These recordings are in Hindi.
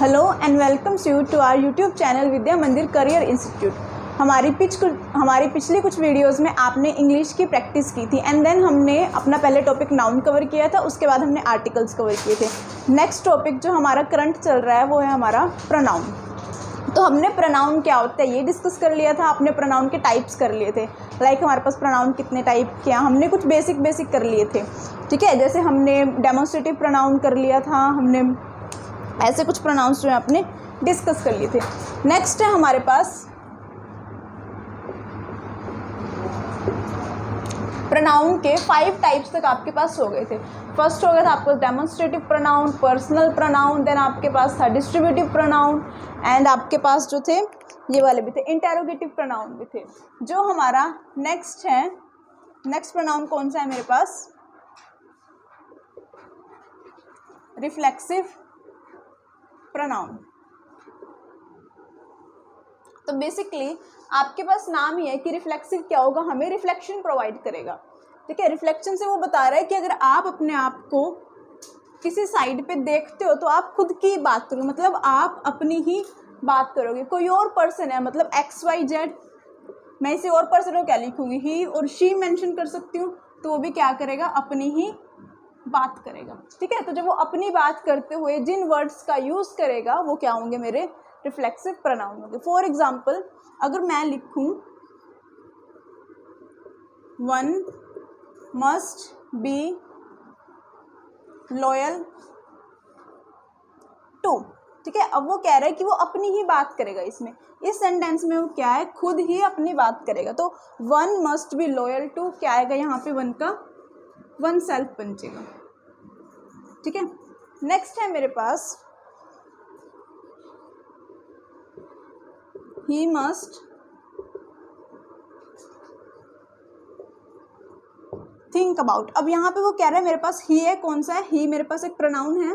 Hello and welcomes you to our YouTube channel Vidya Mandir career institute. हमारी पिछली कुछ वीडियोस में आपने इंग्लिश की प्रैक्टिस की थी एंड देन हमने अपना पहले टॉपिक नाउन कवर किया था, उसके बाद हमने आर्टिकल्स कवर किए थे। नेक्स्ट टॉपिक जो हमारा करंट चल रहा है वो है हमारा प्रोनाउन। तो हमने प्रोनाउन क्या होता है ये डिस्कस कर लिया था, आपने प्रोनाउन के टाइप्स कर लिए थे। लाइक हमारे पास प्रोनाउन कितने टाइप के हैं, हमने कुछ बेसिक कर लिए थे। ठीक है, जैसे हमने डेमोन्स्ट्रेटिव प्रोनाउन कर लिया था, हमने ऐसे कुछ प्रोनाउंस जो है अपने डिस्कस कर लिए थे। नेक्स्ट है हमारे पास प्रोनाउन के 5 टाइप्स तक आपके पास हो गए थे। फर्स्ट हो गया था आपको demonstrative pronoun, personal pronoun, then आपके पास था डिस्ट्रीब्यूटिव प्रोनाउन एंड आपके पास जो थे ये वाले भी थे, इंटेरोगेटिव प्रोनाउन भी थे। जो हमारा नेक्स्ट है, नेक्स्ट प्रोनाउन कौन सा है मेरे पास? Reflexive pronoun. तो बेसिकली आपके पास नाम ही है कि रिफ्लेक्सिव क्या होगा, हमें रिफ्लेक्शन प्रोवाइड करेगा। ठीक है, रिफ्लेक्शन से वो बता रहा है कि अगर आप अपने आप को किसी साइड पे देखते हो तो आप खुद की बात करोगे, मतलब आप अपनी ही बात करोगे। कोई और पर्सन है, मतलब XYZ, मैं इसे और पर्सन को क्या लिखूंगी, ही और शी मेंशन कर सकती हूँ, तो वो भी क्या करेगा, अपनी ही बात करेगा। ठीक है, तो जब वो अपनी बात करते हुए जिन वर्ड्स का यूज़ करेगा वो क्या होंगे, मेरे रिफ्लेक्सिव प्रोनाउन होंगे। फॉर एग्जाम्पल अगर मैं लिखूं one must be loyal to. ठीक है, अब वो कह रहा है कि वो अपनी ही बात करेगा। इसमें इस सेंटेंस में वो क्या है, खुद ही अपनी बात करेगा। तो one must be loyal to क्या आएगा यहाँ पे, वन का वन सेल्फ बन जाएगा। ठीक है, नेक्स्ट है मेरे पास ही मस्ट थिंक अबाउट। अब यहाँ पे वो कह रहा है मेरे पास ही है, कौन सा है, ही मेरे पास एक प्रोनाउन है,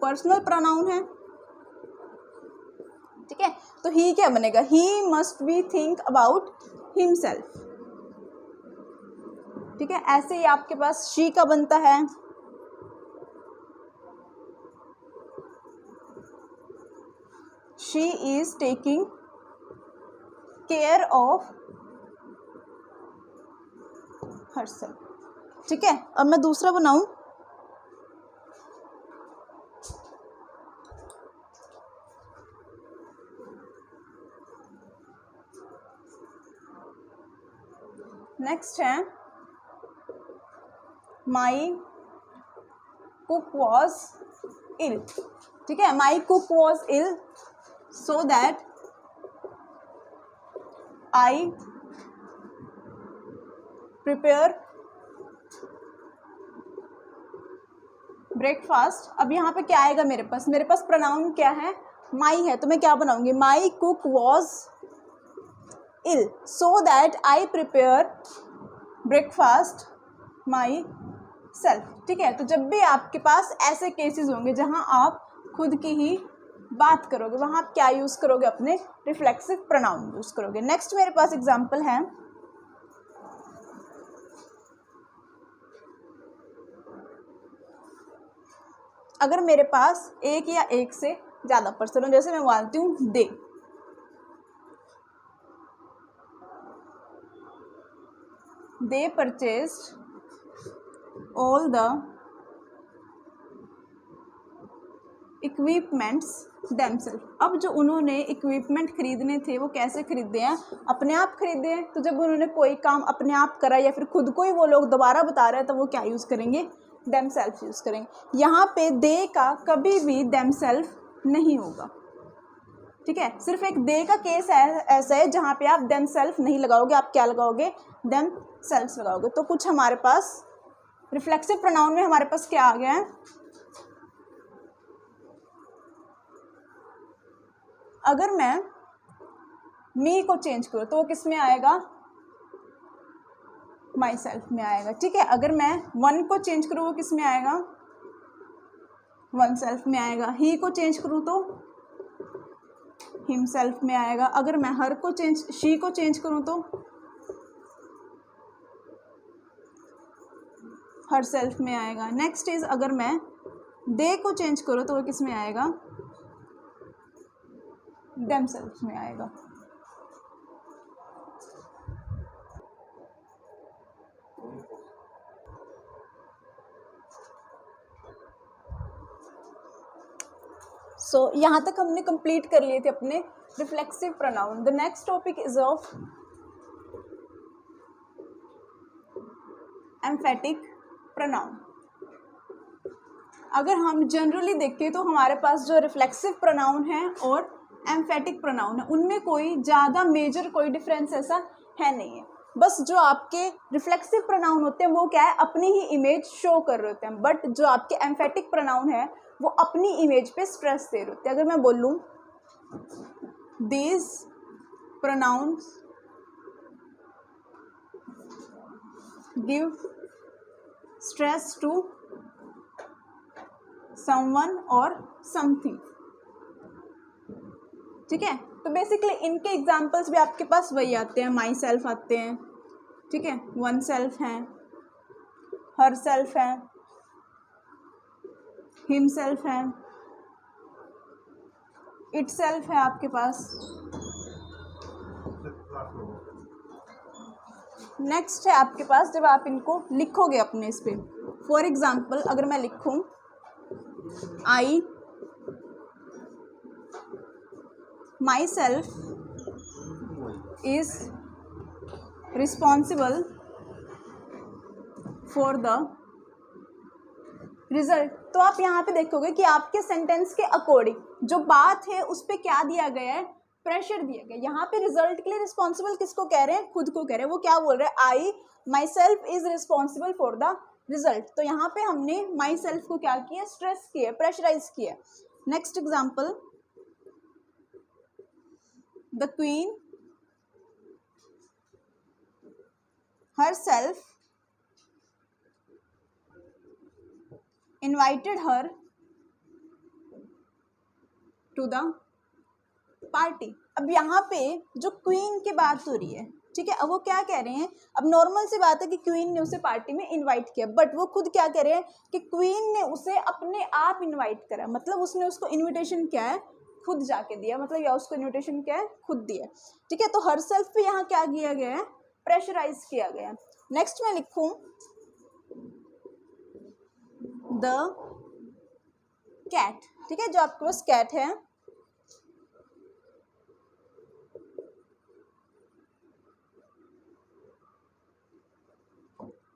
पर्सनल प्रोनाउन है। ठीक है, तो ही क्या बनेगा, he must be think about himself. ठीक है, ऐसे ही आपके पास शी का बनता है, she is taking care of herself. ठीक है, अब मैं दूसरा बनाऊं, नेक्स्ट है माई कुक वॉज इल। ठीक है, my cook was ill so that I prepare breakfast. अब यहाँ पे क्या आएगा मेरे पास प्रोनाउन क्या है, माई है, तो मैं क्या बनाऊंगी, my cook was ill so that I prepare breakfast myself. ठीक है, तो जब भी आपके पास ऐसे केसेस होंगे जहां आप खुद की ही बात करोगे, वहां आप क्या यूज़ करोगे, अपने रिफ्लेक्सिव प्रोनाउन यूज़ करोगे। नेक्स्ट मेरे पास एग्जांपल है अगर मेरे पास एक या एक से ज़्यादा पर्सन हो, जैसे मैं बोलती हूँ they purchased all the equipments themselves. अब जो उन्होंने इक्विपमेंट खरीदने थे वो कैसे खरीदे हैं, अपने आप खरीदे हैं। तो जब उन्होंने कोई काम अपने आप करा या फिर खुद को ही वो लोग दोबारा बता रहे हैं, तो वो क्या यूज़ करेंगे, देमसेल्फ यूज़ करेंगे। यहाँ पे दे का कभी भी देमसेल्फ नहीं होगा। ठीक है, सिर्फ एक दे का केस है ऐसा है जहाँ पे आप देमसेल्फ नहीं लगाओगे, आप क्या लगाओगे, देमसेल्फ लगाओगे। तो कुछ हमारे पास रिफ्लेक्सिव प्रोनाउन में हमारे पास क्या आ गया है, अगर मैं मी को चेंज करूँ तो वो किस में आएगा, माई सेल्फ में आएगा। ठीक है, अगर मैं वन को चेंज करूँ वो किस में आएगा, वन सेल्फ में आएगा। ही को चेंज करूँ तो हिम सेल्फ में आएगा। अगर मैं हर को शी को चेंज करूँ तो हर सेल्फ में आएगा। नेक्स्ट इज अगर मैं दे को चेंज करूँ तो वो किस में आएगा, themselves में आएगा। यहाँ तक हमने कंप्लीट कर लिए थे अपने reflexive pronoun. The next topic is of emphatic pronoun. अगर हम जनरली देखें तो हमारे पास जो रिफ्लेक्सिव प्रोनाउन है और एम्फेटिक प्रोनाउन है उनमें कोई ज़्यादा मेजर कोई डिफरेंस ऐसा है नहीं है। बस जो आपके रिफ्लेक्सिव प्रोनाउन होते हैं वो क्या है, अपनी ही इमेज शो कर रहे होते हैं, बट जो आपके एम्फेटिक प्रोनाउन है वो अपनी इमेज पे स्ट्रेस दे रहे होते हैं। अगर मैं बोलूँ these pronouns give stress to someone और समथिंग, ठीक है। तो बेसिकली इनके एग्जाम्पल्स भी आपके पास वही आते हैं, माई सेल्फ आते हैं, ठीक है, वन सेल्फ है, हर सेल्फ है, हिम सेल्फ है, इट सेल्फ है आपके पास। नेक्स्ट है आपके पास जब आप इनको लिखोगे अपने इस पे, फॉर एग्जाम्पल अगर मैं लिखूं I myself is responsible for the result, तो आप यहाँ पे देखोगे कि आपके सेंटेंस के अकॉर्डिंग जो बात है उस पर क्या दिया गया है, प्रेशर दिया गया। यहाँ पे रिजल्ट के लिए रिस्पॉन्सिबल किसको कह रहे हैं, खुद को कह रहे हैं। वो क्या बोल रहे हैं, I myself is responsible for the result. तो यहाँ पे हमने माई सेल्फ को क्या किया, स्ट्रेस किया, प्रेशराइज किया। Next example, the queen herself invited her to the party। अब यहाँ पे जो क्वीन की बात हो रही है, ठीक है, अब वो क्या कह रहे हैं, अब नॉर्मल सी बात है कि क्वीन ने उसे पार्टी में इनवाइट किया, बट वो खुद क्या कह रहे हैं कि क्वीन ने उसे अपने आप इनवाइट करा, मतलब उसने उसको इनविटेशन क्या है, खुद जाके दिया, मतलब या उसको इनविटेशन क्या है, खुद दिया, ठीक है। तो हर सेल्फ पे यहाँ क्या किया गया है, प्रेशराइज किया गया। नेक्स्ट मैं लिखूं द कैट, ठीक है, जो आपके पास कैट है,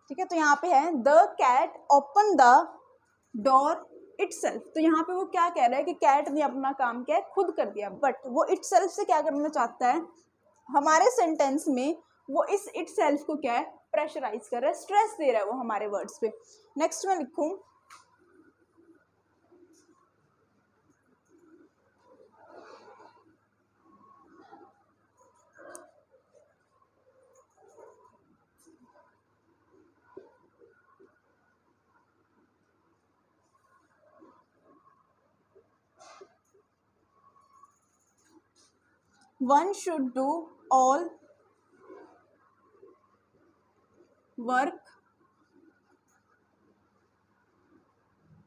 ठीक है, तो यहाँ पे है the cat open the door itself. तो यहाँ पे वो क्या कह रहा है कि कैट ने अपना काम क्या है, खुद कर दिया, बट वो इटसेल्फ से क्या करना चाहता है, हमारे सेंटेंस में वो इस इटसेल्फ को क्या है, प्रेशराइज कर रहा है, स्ट्रेस दे रहा है वो हमारे वर्ड्स पे। नेक्स्ट मैं लिखूं one should do all work,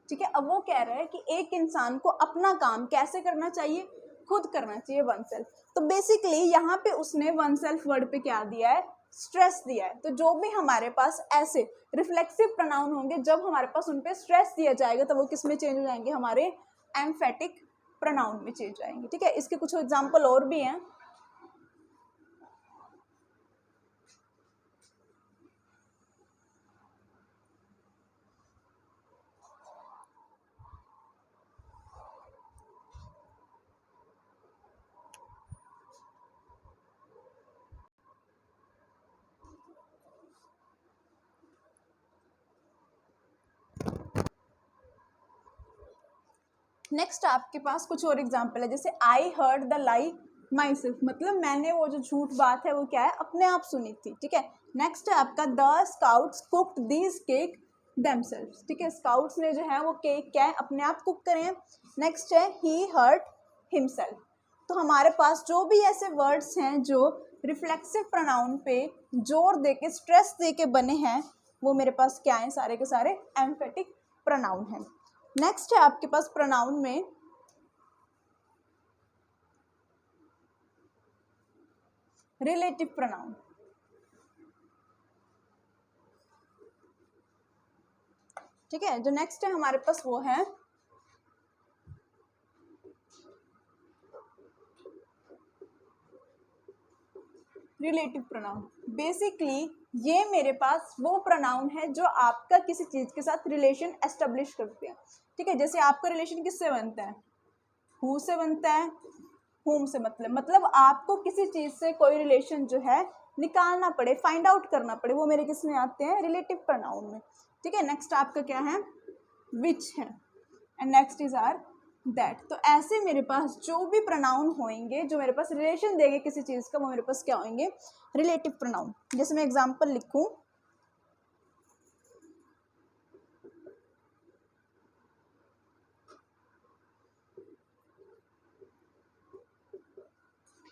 ठीक है। अब वो कह रहा है कि एक इंसान को अपना काम कैसे करना चाहिए, खुद करना चाहिए, वन सेल्फ। तो बेसिकली यहाँ पे उसने वन सेल्फ वर्ड पे क्या दिया है, स्ट्रेस दिया है। तो जो भी हमारे पास ऐसे रिफ्लेक्सिव प्रोनाउन होंगे, जब हमारे पास उन पे स्ट्रेस दिया जाएगा तो वो किस में चेंज हो जाएंगे, हमारे एम्फेटिक प्रोनाउन में चेंज जाएंगे, ठीक है। इसके कुछ एग्जाम्पल और भी हैं। नेक्स्ट आपके पास कुछ और एग्जाम्पल है, जैसे I heard the lie my self, मतलब मैंने वो जो झूठ बात है वो क्या है, अपने आप सुनी थी, ठीक है। नेक्स्ट है आपका the scouts cooked these cake themselves, ठीक है, स्काउट्स ने जो है वो केक क्या है, अपने आप कुक करे हैं। नेक्स्ट है ही हर्ट हिमसेल्फ। तो हमारे पास जो भी ऐसे वर्ड्स हैं जो रिफ्लेक्सिव प्रोनाउन पे जोर दे के, स्ट्रेस दे के बने हैं, वो मेरे पास क्या है, सारे के सारे एम्फेटिक प्रोनाउन हैं। नेक्स्ट है आपके पास प्रोनाउन में रिलेटिव प्रोनाउन। ठीक है, जो नेक्स्ट है हमारे पास वो है रिलेटिव प्रोनाउन। बेसिकली ये मेरे पास वो प्रोनाउन है जो आपका किसी चीज के साथ रिलेशन एस्टेब्लिश करते हैं। ठीक है, जैसे आपका रिलेशन किससे बनता है, हु से बनता है, हुम से, मतलब आपको किसी चीज से कोई रिलेशन जो है निकालना पड़े, फाइंड आउट करना पड़े, वो मेरे किस में आते हैं, रिलेटिव प्रोनाउन में। ठीक है, नेक्स्ट आपका क्या है, विच है, and next is are that. तो ऐसे मेरे पास जो भी प्रोनाउन होंगे जो मेरे पास रिलेशन देंगे किसी चीज का, वो मेरे पास क्या होंगे, रिलेटिव प्रोनाउन। जैसे मैं एग्जांपल लिखूं,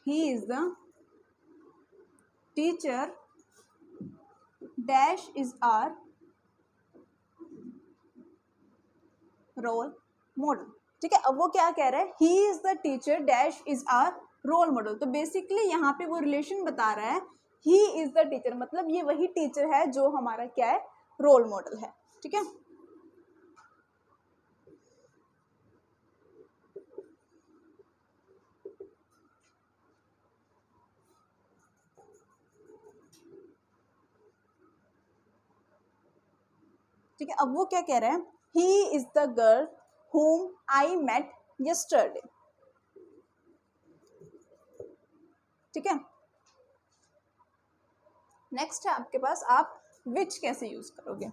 he is the teacher dash is our role model. ठीक है, अब वो क्या कह रहा है, he is the teacher dash is our role model. तो बेसिकली यहाँ पे वो रिलेशन बता रहा है, ही इज द टीचर, मतलब ये वही टीचर है जो हमारा क्या है, रोल मॉडल है। ठीक है, ठीक है, अब वो क्या कह रहा है, he is the girl whom I met yesterday। ठीक है, नेक्स्ट है आपके पास, आप which कैसे यूज करोगे।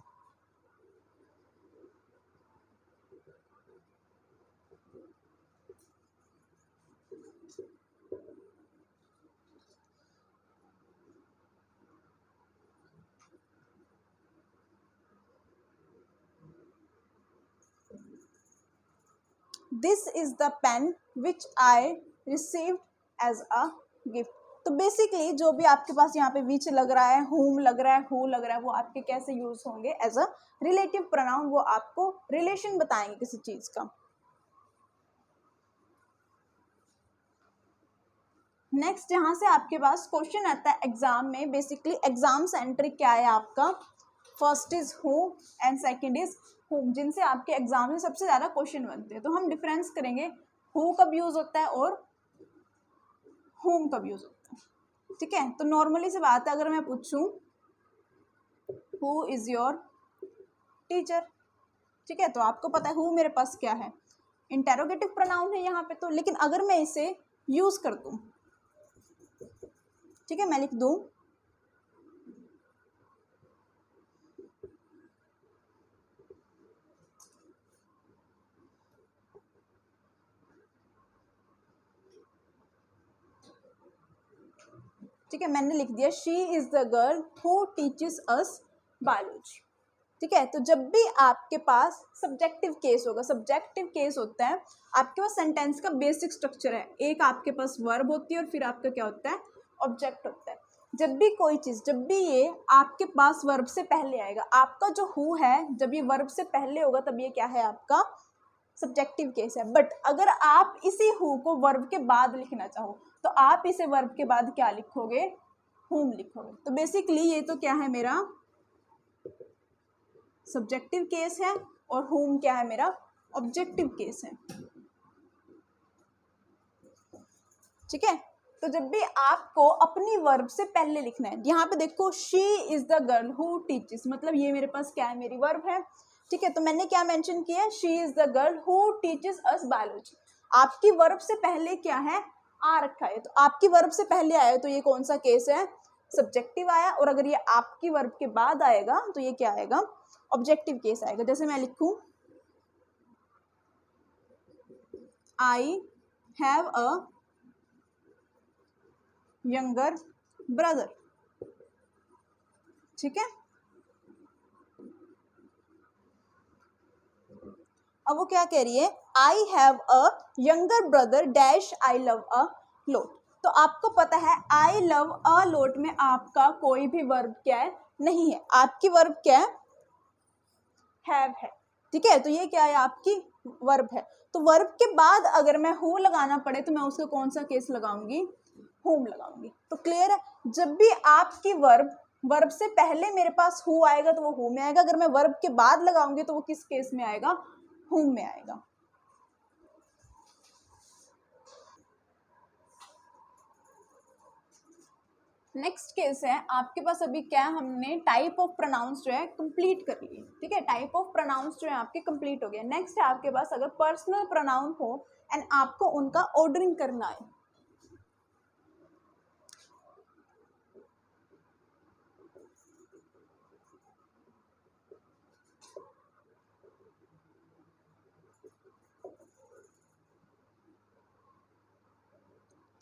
This is the pen which I received as a gift. तो बेसिकली जो भी आपके पास यहाँ पे विच लग रहा है, whom लग रहा है, who लग रहा है, वो आपके कैसे यूज होंगे, एज अ रिलेटिव प्रोनाउन। वो आपको रिलेशन बताएंगे किसी चीज का। नेक्स्ट यहाँ से आपके पास क्वेश्चन आता है एग्जाम में। बेसिकली एग्जाम सेंट्रिक क्या है आपका, first is who and second is हुम, जिनसे आपके एग्जाम में सबसे ज्यादा क्वेश्चन बनते हैं। तो हम डिफरेंस करेंगे, हु कब यूज होता है और हुम कब यूज होता है। ठीक है, तो नॉर्मली से बात है, अगर मैं पूछूं हु इज योर टीचर, ठीक है, तो आपको पता है हु मेरे पास क्या है, इंटेरोगेटिव प्रोनाउन है यहाँ पे। तो लेकिन अगर मैं इसे यूज कर दूं, ठीक है, मैं लिख दूं ठीक है, मैंने लिख दिया she is the girl who teaches us biology. ठीक है, तो जब भी आपके पास सब्जेक्टिव केस होगा, सब्जेक्टिव केस होता है आपके पास सेंटेंस का बेसिक स्ट्रक्चर है, एक आपके पास वर्ब होती है और फिर आपका क्या होता है, ऑब्जेक्ट होता है। जब भी कोई चीज, जब भी ये आपके पास वर्ब से पहले आएगा, आपका जो हु है जब ये वर्ब से पहले होगा तब ये क्या है, आपका सब्जेक्टिव केस है। बट अगर आप इसी हु को वर्ब के बाद लिखना चाहो तो आप इसे वर्ब के बाद क्या लिखोगे, हुम लिखोगे। तो बेसिकली ये तो क्या है, मेरा सब्जेक्टिव केस है, और हुम क्या है, मेरा ऑब्जेक्टिव केस है। ठीक है, तो जब भी आपको अपनी वर्ब से पहले लिखना है, यहाँ पे देखो she is the girl who teaches, मतलब ये मेरे पास क्या है, मेरी वर्ब है। ठीक है, तो मैंने क्या मेंशन किया है, she is the girl who teaches us biology. आपकी वर्ब से पहले क्या है, आ रखा है, तो आपकी वर्ब से पहले आया तो ये कौन सा केस है, सब्जेक्टिव आया। और अगर ये आपकी वर्ब के बाद आएगा तो ये क्या आएगा, ऑब्जेक्टिव केस आएगा। जैसे मैं लिखूं I have a younger brother. ठीक है, अब वो क्या कह रही है, I have a younger brother dash I love a lot. तो आपको पता है आई लव अ लोट में आपका कोई भी वर्ब क्या है, नहीं है, आपकी वर्ब क्या है। ठीक है, तो ये क्या है, आपकी वर्ब है। तो वर्ब के बाद अगर मैं हु लगाना पड़े तो मैं उसका कौन सा केस लगाऊंगी, होम लगाऊंगी। तो क्लियर है, जब भी आपकी वर्ब से पहले मेरे पास हु आएगा तो वो हु में आएगा, अगर मैं वर्ब के बाद लगाऊंगी तो वो किस केस में आएगा, हुम में आएगा। नेक्स्ट केस है आपके पास, अभी क्या हमने टाइप ऑफ प्रोनाउंस जो है कंप्लीट कर लिए, ठीक है, टाइप ऑफ प्रोनाउंस जो है आपके कंप्लीट हो गए। नेक्स्ट है आपके पास अगर पर्सनल प्रोनाउन हो एंड आपको उनका ऑर्डरिंग करना है।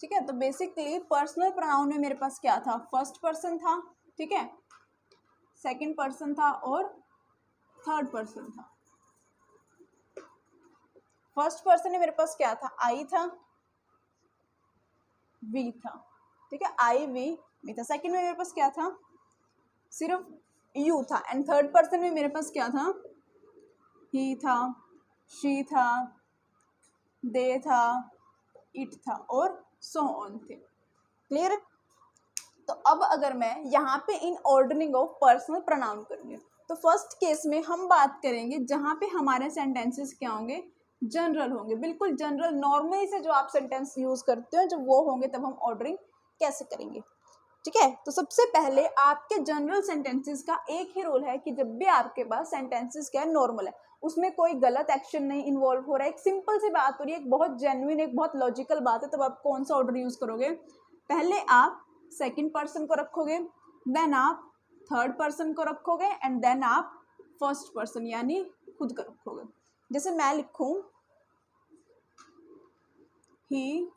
ठीक है, तो बेसिकली पर्सनल प्रोनाउन में मेरे पास क्या था, फर्स्ट पर्सन था, ठीक है, सेकंड पर्सन था और थर्ड पर्सन था। फर्स्ट पर्सन में मेरे पास क्या था, आई था, वी था, ठीक है, आई वी वी था। सेकंड में मेरे पास क्या था, सिर्फ यू था। एंड थर्ड पर्सन में मेरे पास क्या था, ही था, शी था, दे था, इट था और सो ऑन थे। क्लियर है? तो अब अगर मैं यहाँ पे इन ऑर्डरिंग ऑफ पर्सनल प्रोनाउन करूँगी तो फर्स्ट केस में हम बात करेंगे जहाँ पे हमारे सेंटेंसेस क्या होंगे, जनरल होंगे, बिल्कुल जनरल नॉर्मली से जो आप सेंटेंस यूज करते हो जब वो होंगे तब हम ऑर्डरिंग कैसे करेंगे। ठीक है, तो सबसे पहले आपके जनरल सेंटेंसेस का एक ही रूल है कि जब भी आपके पास सेंटेंसेस क्या है, नॉर्मल है, उसमें कोई गलत एक्शन नहीं इन्वॉल्व हो रहा है, एक सिंपल सी बात हो रही है, एक बहुत जेन्युइन, एक बहुत लॉजिकल बात है, तब आप कौन सा ऑर्डर यूज करोगे, पहले आप सेकंड पर्सन को रखोगे, देन आप थर्ड पर्सन को रखोगे एंड देन आप फर्स्ट पर्सन यानी खुद को रखोगे। जैसे मैं लिखूं ही,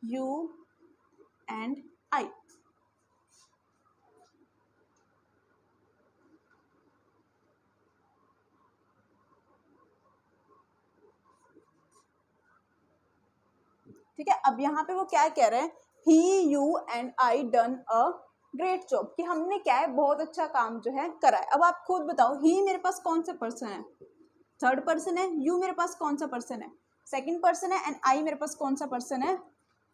यू एंड आई, ठीक है। अब यहाँ पे वो क्या कह रहे हैं, he, you and I done a great job, कि हमने क्या है बहुत अच्छा काम जो है करा है। अब आप खुद बताओ, ही मेरे पास कौन सा पर्सन है, थर्ड पर्सन है, यू मेरे पास कौन सा पर्सन है, सेकंड पर्सन है, एंड आई मेरे पास कौन सा पर्सन है,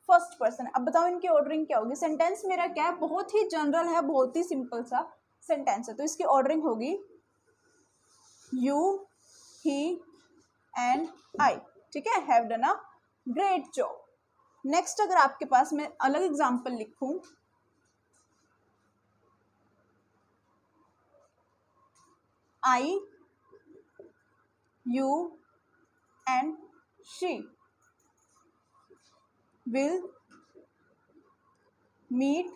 फर्स्ट पर्सन है। अब बताओ इनकी ऑर्डरिंग क्या होगी, सेंटेंस मेरा क्या है बहुत ही जनरल है, बहुत ही सिंपल सा सेंटेंस है, तो इसकी ऑर्डरिंग होगी यू, ही एंड आई, ठीक है, have done a great job. Next अगर आपके पास मैं अलग एग्जांपल लिखूं, I, you and she will meet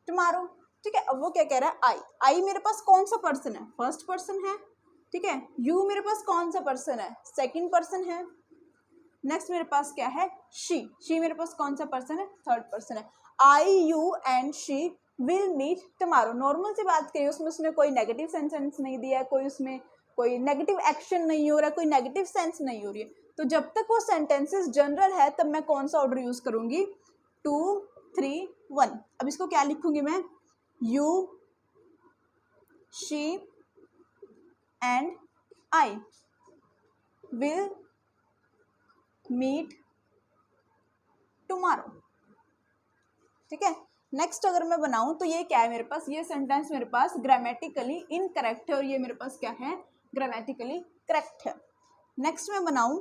tomorrow, ठीक है। अब वो क्या कह रहा है, आई मेरे पास कौन सा पर्सन है, फर्स्ट पर्सन है, ठीक है, यू मेरे पास कौन सा पर्सन है, सेकंड पर्सन है, नेक्स्ट मेरे पास क्या है, शी मेरे पास कौन सा पर्सन है, थर्ड पर्सन है। I, you and she will meet tomorrow, normal सी बात करिए, उसमें उसने कोई नेगेटिव सेंटेंस नहीं दिया है, कोई उसमें कोई नेगेटिव एक्शन नहीं हो रहा है, कोई नेगेटिव सेंस नहीं हो रही है, तो जब तक वो सेंटेंसेस जनरल है तब मैं कौन सा ऑर्डर यूज करूंगी, 2, 3, 1। अब इसको क्या लिखूंगी मैं, you, she and I will meet tomorrow, ठीक है। नेक्स्ट अगर मैं बनाऊं तो ये क्या है मेरे पास, ये सेंटेंस मेरे पास ग्रामेटिकली इनकरेक्ट है और ये मेरे पास क्या है, ग्रामेटिकली करेक्ट है। नेक्स्ट मैं बनाऊं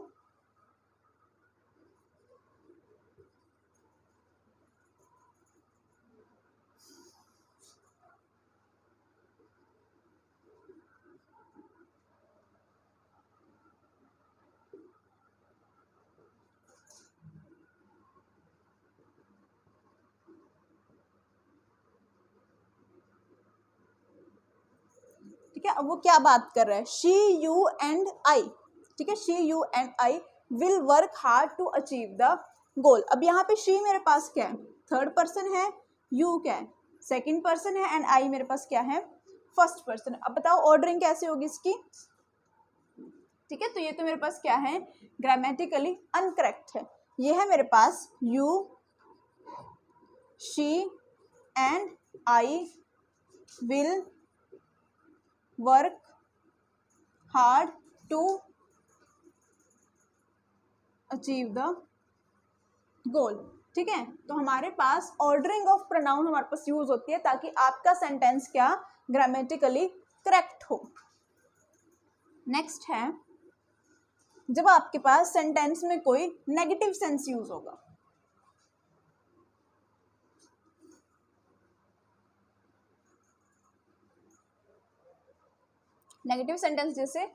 ठीक है, अब वो क्या बात कर रहा है, शी, यू एंड आई, ठीक है, she, you and I will work hard to achieve the goal. अब यहाँ पे शी मेरे पास क्या है, थर्ड पर्सन है, यू क्या है, सेकंड पर्सन है, एंड आई मेरे पास क्या है, फर्स्ट पर्सन है। अब बताओ ऑर्डरिंग कैसे होगी इसकी, ठीक है, तो ये तो मेरे पास क्या है, ग्रामेटिकली अनकरेक्ट है। ये है मेरे पास you, she and I will work hard to achieve the goal. ठीक है, तो हमारे पास ऑर्डरिंग ऑफ प्रोनाउन हमारे पास यूज होती है ताकि आपका सेंटेंस क्या ग्रामेटिकली करेक्ट हो। नेक्स्ट है जब आपके पास सेंटेंस में कोई नेगेटिव सेंस यूज होगा। नेगेटिव सेंटेंस जैसे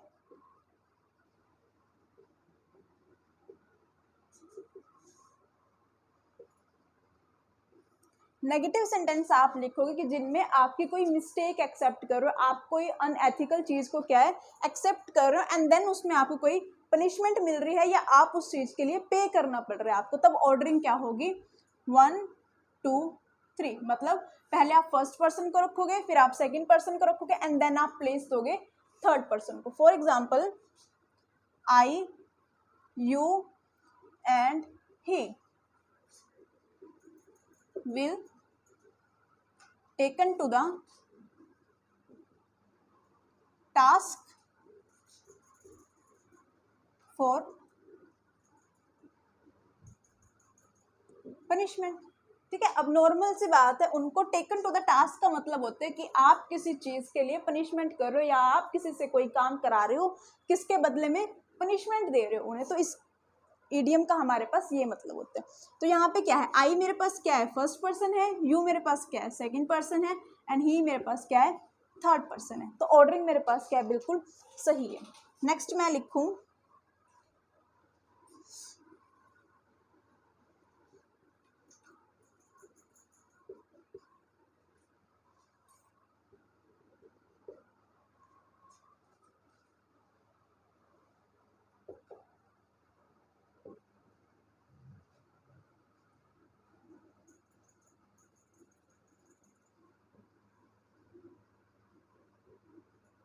नेगेटिव सेंटेंस आप लिखोगे कि जिनमें आपकी कोई मिस्टेक एक्सेप्ट कर रहे हो, आप कोई अनएथिकल चीज को क्या है एक्सेप्ट कर रहे हो एंड देन उसमें आपको कोई पनिशमेंट मिल रही है या आप उस चीज के लिए पे करना पड़ रहा है आपको, तब ऑर्डरिंग क्या होगी 1 2 3। मतलब पहले आप फर्स्ट पर्सन को रखोगे, फिर आप सेकंड पर्सन को रखोगे एंड देन आप प्लेस दोगे थर्ड पर्सन को। For example I, you and he will taken to the task for punishment। ठीक है, अब नॉर्मल सी बात है, उनको टेकन टू द टास्क का मतलब होता है कि आप किसी चीज के लिए पनिशमेंट कर रहे हो या आप किसी से कोई काम करा रहे हो, किसके बदले में पनिशमेंट दे रहे हो उन्हें, तो इस ईडियम का हमारे पास ये मतलब होता है। तो यहाँ पे क्या है, आई मेरे पास क्या है फर्स्ट पर्सन है, यू मेरे पास क्या है सेकंड पर्सन है एंड ही मेरे पास क्या है थर्ड पर्सन है। तो ऑर्डरिंग मेरे पास क्या है बिल्कुल सही है। नेक्स्ट मैं लिखूं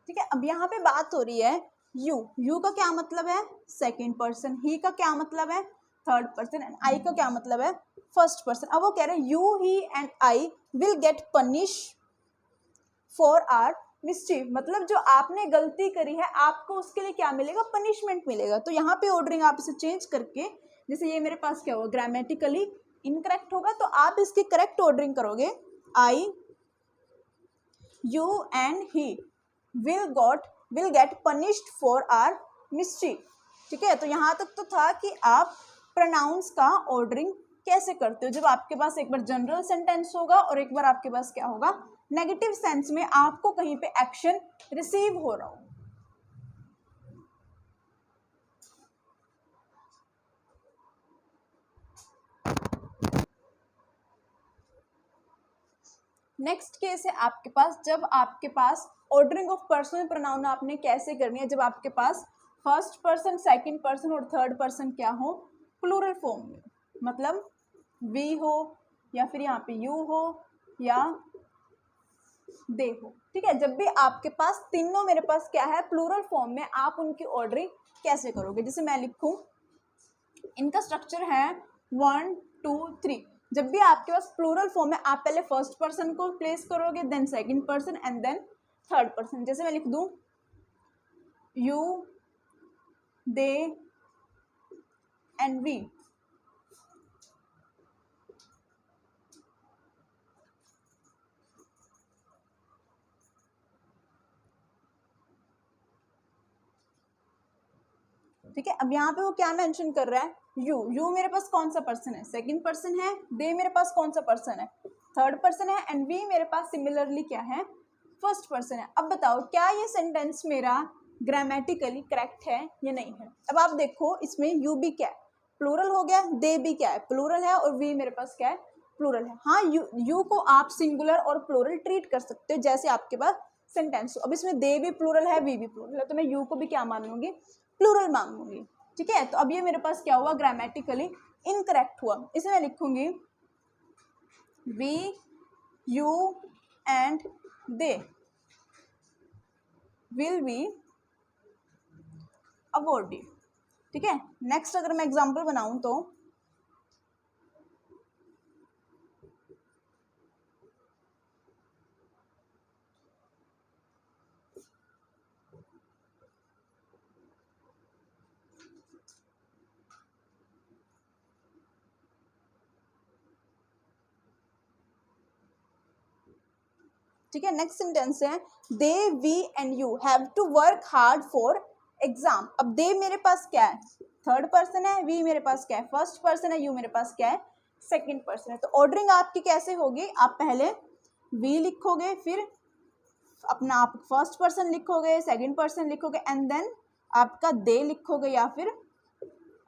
ठीक है, अब यहाँ पे बात हो रही है यू, यू का क्या मतलब है सेकंड पर्सन, ही का क्या मतलब है थर्ड पर्सन एंड आई का क्या मतलब है फर्स्ट पर्सन। अब वो कह रहे हैं you he and I will get punish for our mischief, मतलब जो आपने गलती करी है आपको उसके लिए क्या मिलेगा पनिशमेंट मिलेगा। तो यहाँ पे ऑर्डरिंग आप इसे चेंज करके, जैसे ये मेरे पास क्या होगा ग्रामेटिकली इनकरेक्ट होगा, तो आप इसकी करेक्ट ऑर्डरिंग करोगे I, you and he will get punished for our mischief। ठीक है, तो यहाँ तक तो था कि आप प्रोनाउंस का ऑर्डरिंग कैसे करते हो जब आपके पास एक बार जनरल सेंटेंस होगा और एक बार आपके पास क्या होगा नेगेटिव सेंस में आपको कहीं पे एक्शन रिसीव हो रहा हो। नेक्स्ट केस है आपके पास, जब आपके पास ऑर्डरिंग ऑफ पर्सनल प्रोनाउन आपने कैसे करनी है, जब आपके पास फर्स्ट पर्सन सेकंड पर्सन और थर्ड पर्सन क्या हो प्लूरल फॉर्म में, मतलब वी हो या फिर यहाँ पे यू हो या दे हो। ठीक है, जब भी आपके पास तीनों मेरे पास क्या है प्लूरल फॉर्म में, आप उनकी ऑर्डरिंग कैसे करोगे। जैसे मैं लिखूं इनका स्ट्रक्चर है 1 2 3। जब भी आपके पास प्लूरल फॉर्म है आप पहले फर्स्ट पर्सन को प्लेस करोगे, then second person and then third person. जैसे मैं लिख दूं यू, दे एंड वी। ठीक है, अब यहाँ पे वो क्या मेंशन कर रहा है यू मेरे पास कौन सा पर्सन है सेकंड पर्सन है, दे मेरे पास कौन सा पर्सन है थर्ड पर्सन है एंड वी मेरे पास सिमिलरली क्या है फर्स्ट पर्सन है। अब बताओ क्या ये सेंटेंस मेरा ग्रामेटिकली करेक्ट है या नहीं है। अब आप देखो इसमें यू भी क्या है प्लूरल हो गया, दे भी क्या है प्लूरल है और वी मेरे पास क्या है प्लूरल है। हाँ यू को आप सिंगुलर और प्लूरल ट्रीट कर सकते हो जैसे आपके पास सेंटेंस हो। अब इसमें दे भी प्लूरल है वी भी प्लूरल है, तो मैं यू को भी क्या मान लूंगी प्लूरल मान लूंगी। ठीक है, तो अब ये मेरे पास क्या हुआ ग्रामेटिकली इनकरेक्ट हुआ। इसे मैं लिखूंगी we, you and they will be awarded. ठीक है, नेक्स्ट अगर मैं एग्जांपल बनाऊं तो ठीक है। नेक्स्ट सेंटेंस है they, we and you have to work hard for exam. अब दे मेरे पास क्या है, थर्ड पर्सन है, वी मेरे पास क्या है, फर्स्ट पर्सन है, यू मेरे पास क्या है, सेकंड पर्सन है। तो ऑर्डरिंग आपकी कैसे होगी, आप पहले वी लिखोगे, फिर अपना आप फर्स्ट पर्सन लिखोगे, सेकंड पर्सन लिखोगे, एंड देन आपका दे लिखोगे या फिर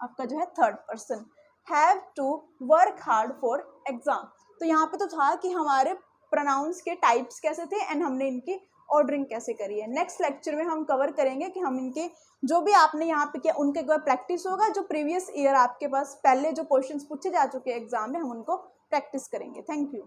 आपका जो है third person. Have to work hard for exam. तो यहाँ पे तो था कि हमारे प्रोनाउंस के टाइप्स कैसे थे एंड हमने इनकी ऑर्डरिंग कैसे करी है। नेक्स्ट लेक्चर में हम कवर करेंगे कि हम इनके जो भी आपने यहाँ पे किया उनके एक बार प्रैक्टिस होगा, जो प्रीवियस ईयर आपके पास पहले जो क्वेश्चंस पूछे जा चुके हैं एग्जाम में हम उनको प्रैक्टिस करेंगे। Thank you.